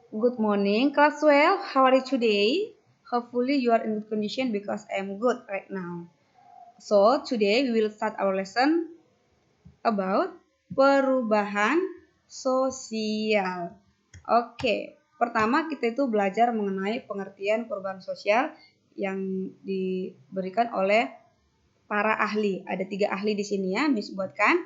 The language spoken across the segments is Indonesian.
Good morning, class 12. How are you today? Hopefully you are in good condition because I am good right now. So today we will start our lesson about perubahan sosial. Oke, pertama kita itu belajar mengenai pengertian perubahan sosial yang diberikan oleh para ahli. Ada 3 ahli di sini ya, Miss buatkan.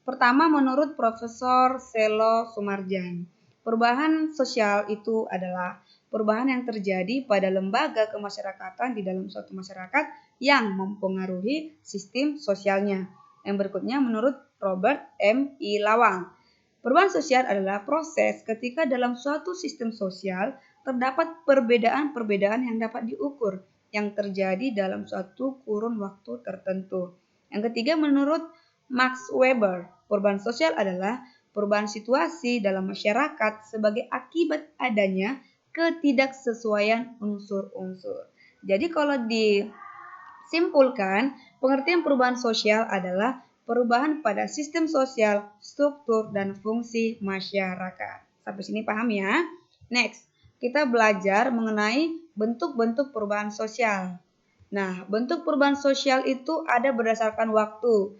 Pertama, menurut Profesor Selo Sumarjan, perubahan sosial itu adalah perubahan yang terjadi pada lembaga kemasyarakatan di dalam suatu masyarakat yang mempengaruhi sistem sosialnya. Yang berikutnya menurut Robert M. I. Lawang, perubahan sosial adalah proses ketika dalam suatu sistem sosial terdapat perbedaan-perbedaan yang dapat diukur yang terjadi dalam suatu kurun waktu tertentu. Yang ketiga menurut Max Weber, perubahan sosial adalah perubahan situasi dalam masyarakat sebagai akibat adanya ketidaksesuaian unsur-unsur. Jadi kalau disimpulkan, pengertian perubahan sosial adalah perubahan pada sistem sosial, struktur, dan fungsi masyarakat. Sampai sini paham ya? Next, kita belajar mengenai bentuk-bentuk perubahan sosial. Nah, bentuk perubahan sosial itu ada berdasarkan waktu,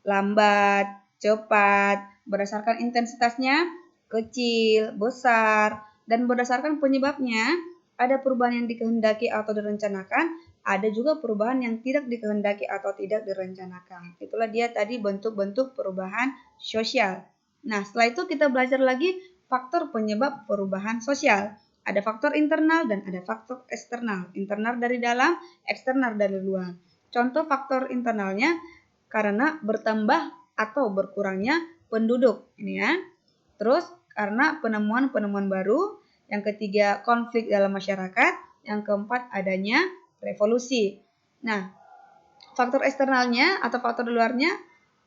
lambat, cepat, berdasarkan intensitasnya, kecil, besar, dan berdasarkan penyebabnya, ada perubahan yang dikehendaki atau direncanakan, ada juga perubahan yang tidak dikehendaki atau tidak direncanakan. Itulah dia tadi bentuk-bentuk perubahan sosial. Nah, setelah itu kita belajar lagi faktor penyebab perubahan sosial. Ada faktor internal dan ada faktor eksternal. Internal dari dalam, eksternal dari luar. Contoh faktor internalnya karena bertambah atau berkurangnya penduduk. Ini ya. Terus karena penemuan-penemuan baru. Yang ketiga konflik dalam masyarakat. Yang keempat adanya revolusi. Nah, faktor eksternalnya atau faktor luarnya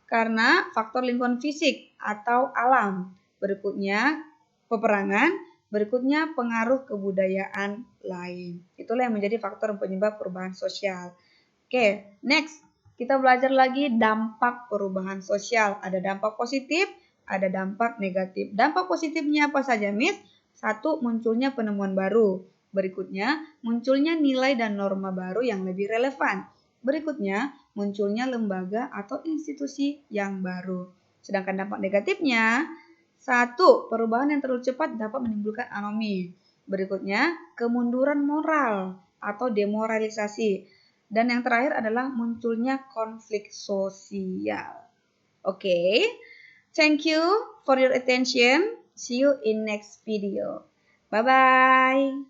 karena faktor lingkungan fisik atau alam. Berikutnya peperangan, berikutnya pengaruh kebudayaan lain. Itulah yang menjadi faktor penyebab perubahan sosial. Oke, next. Kita belajar lagi dampak perubahan sosial. Ada dampak positif, ada dampak negatif. Dampak positifnya apa saja, Miss? 1. Munculnya penemuan baru. Berikutnya, munculnya nilai dan norma baru yang lebih relevan. Berikutnya, munculnya lembaga atau institusi yang baru. Sedangkan dampak negatifnya, 1. Perubahan yang terlalu cepat dapat menimbulkan anomi. Berikutnya, kemunduran moral atau demoralisasi. Dan yang terakhir adalah munculnya konflik sosial. Oke, thank you for your attention. See you in next video. Bye-bye.